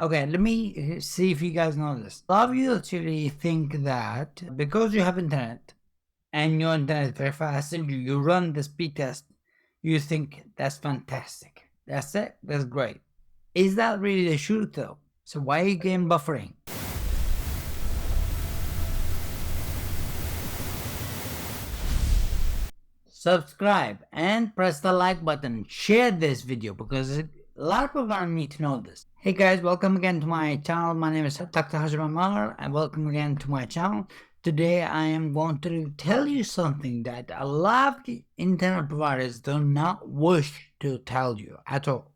Okay, let me see if you guys know this. A lot of you actually think that because you have internet and your internet is very fast and you run the speed test, you think that's fantastic. That's it. That's great. Is that really the truth though? So why are you getting buffering? Subscribe and press the like button. Share this video because a lot of people need to know this. Hey guys, welcome again to my channel. My name is Dr Husham and welcome again to my channel. Today I am going to tell you something that a lot of the internet providers do not wish to tell you at all.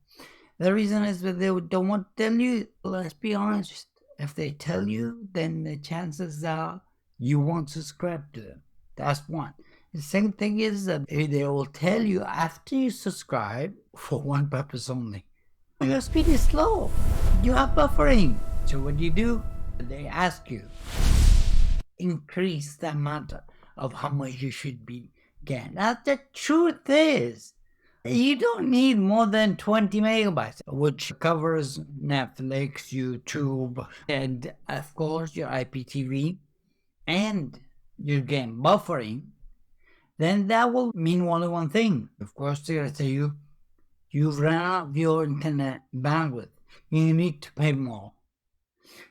The reason is that they don't want to tell you. Let's be honest, if they tell you, then the chances are you won't subscribe to them. That's one. The second thing is that they will tell you after you subscribe for one purpose only. Your speed is slow. You have buffering. So what do? They ask you, increase the amount of how much you should be getting. Now the truth is, you don't need more than 20 megabytes, which covers Netflix, YouTube, and of course your IPTV, and you're getting buffering. Then that will mean only one thing. Of course, they're going to tell you, you've run out of your internet bandwidth. You need to pay more.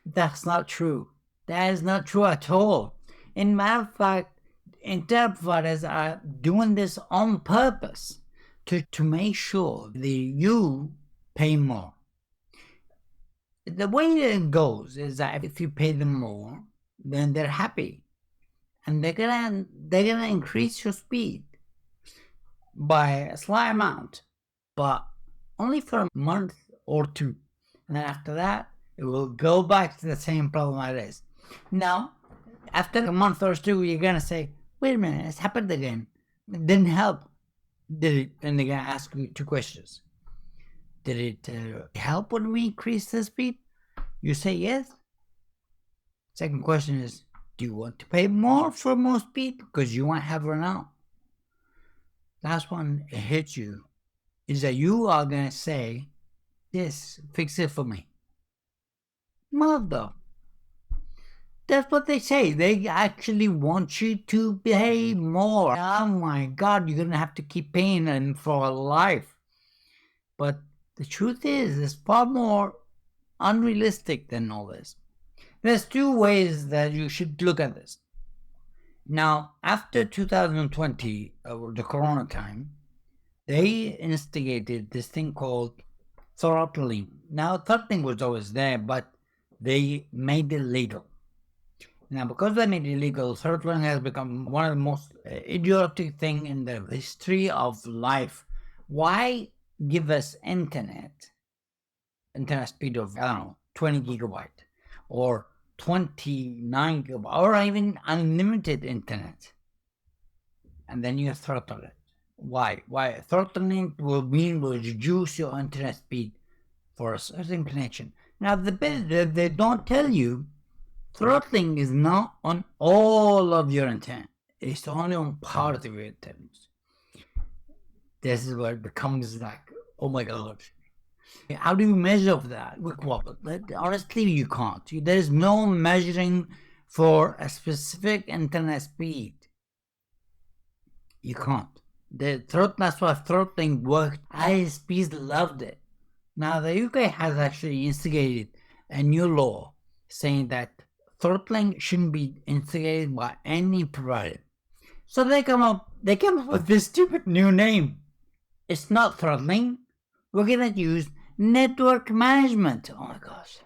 That's not true. That is not true at all. In matter of fact, internet providers are doing this on purpose to make sure that you pay more. The way it goes is that if you pay them more, then they're happy. And they're gonna increase your speed by a slight amount, but only for a month or two. And then after that, it will go back to the same problem it is. Now, after a month or two, you're gonna say, wait a minute, it's happened again. It didn't help. Did it? And they're gonna ask you two questions. Did it help when we increased the speed? You say yes. Second question is, do you want to pay more for more speed because you might have run out? Last one, it hits you, is that you are going to say, this, fix it for me. Mother. That's what they say. They actually want you to pay more. Oh my God, you're going to have to keep paying them for life. But the truth is, it's far more unrealistic than all this. There's two ways that you should look at this. Now, after 2020, the corona time, they instigated this thing called throttling. Now, throttling was always there, but they made it legal. Now, because they made it legal, throttling has become one of the most idiotic things in the history of life. Why give us internet speed of, I don't know, 20 gigabyte or 29 gigabyte or even unlimited internet, and then you throttle it? Why? Throttling will reduce your internet speed for a certain connection. Now the bit that they don't tell you, throttling is not on all of your internet. It's only on part of your internet. This is where it becomes like, oh my God. How do you measure that? Well, honestly, you can't. There is no measuring for a specific internet speed. You can't. That's why throttling worked. ISPs loved it. Now, the UK has actually instigated a new law saying that throttling shouldn't be instigated by any provider. So they came up with this stupid new name. It's not throttling. We're gonna use network management. Oh my gosh.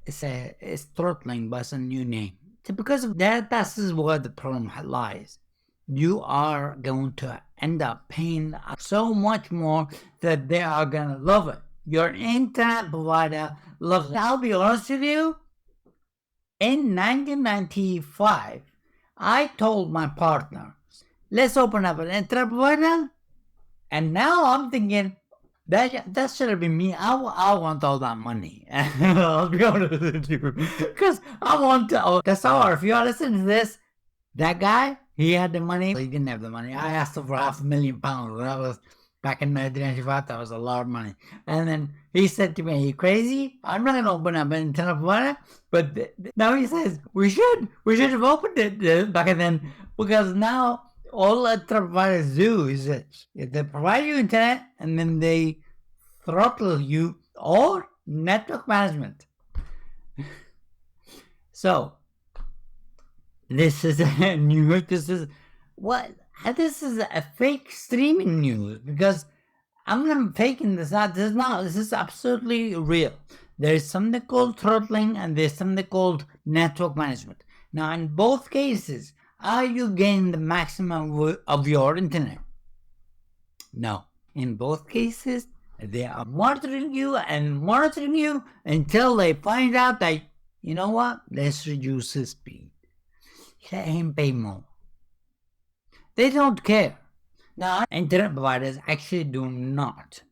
It's throttling, but it's a new name. So because of that, that's where the problem lies. You are going to end up paying so much more that they are gonna love it. Your internet provider loves it. I'll be honest with you, in 1995, I told my partner, let's open up an internet provider. And now I'm thinking, that should have been me. I want all that money. I'll be honest with you. Because I want to. That's all. If you are listening to this, that guy, he had the money. He didn't have the money. I asked him for £500,000. That was back in 1995. That was a lot of money. And then He said to me, "Are you crazy? I'm not gonna open up an internet provider." But now he says we should have opened it back then, because now all internet providers do is that they provide you internet and then they throttle you or network management. So this is a news. This is a fake streaming news, because I'm not faking this out. This is absolutely real. There is something called throttling and there's something called network management. Now, in both cases, are you getting the maximum of your internet? No. In both cases, they are monitoring you until they find out that, you know what, let's reduce the speed. Let him pay more. They don't care. Now, internet providers actually do not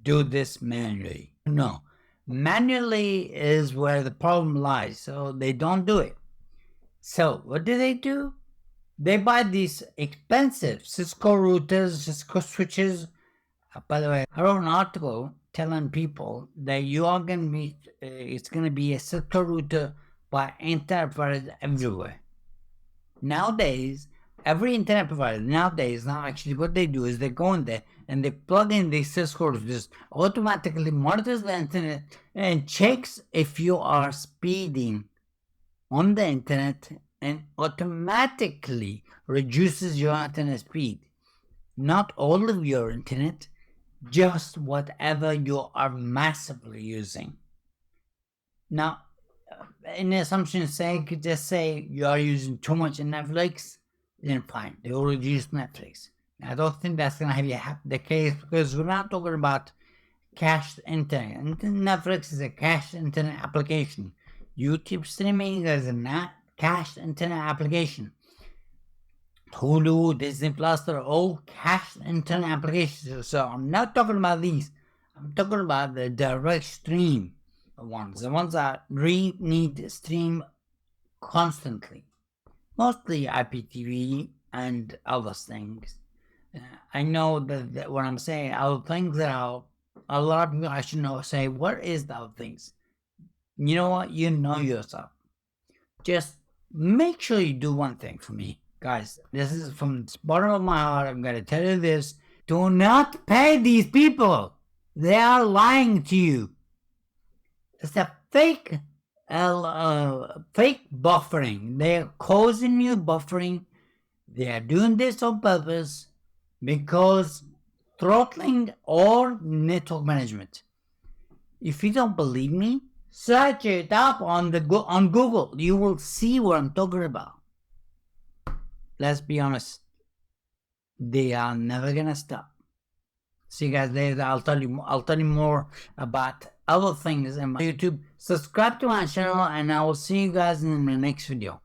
do this manually. No. Manually is where the problem lies, so they don't do it. So, what do? They buy these expensive Cisco routers, Cisco switches. By the way, I wrote an article telling people that it's going to be a Cisco router by internet providers everywhere. Nowadays, every internet provider now actually what they do is they go in there and they plug in these Cisco routers, automatically monitors the internet and checks if you are speeding on the internet and automatically reduces your internet speed. Not all of your internet, just whatever you are massively using. Now, in assumption's sake, just say you are using too much in Netflix, then fine, they will reduce Netflix. I don't think that's going to be the case, because we're not talking about cached internet. Netflix is a cached internet application. YouTube streaming is a cached internet application. Hulu, Disney Plus, they're all cached internet applications. So I'm not talking about these. I'm talking about the direct stream ones, the ones that need to stream constantly. Mostly IPTV and other things. I know that what I'm saying, other things that a lot of people I should know say, what is the other things? You know what? You know yourself. Just make sure you do one thing for me. Guys, this is from the bottom of my heart. I'm going to tell you this. Do not pay these people. They are lying to you. It's a fake buffering. They're causing you buffering. They are doing this on purpose because throttling or network management. If you don't believe me, search it up on Google. You will see what I'm talking about. Let's be honest. They are never gonna stop. See you guys later. I'll tell you more about other things in my YouTube. Subscribe to my channel and I will see you guys in the next video.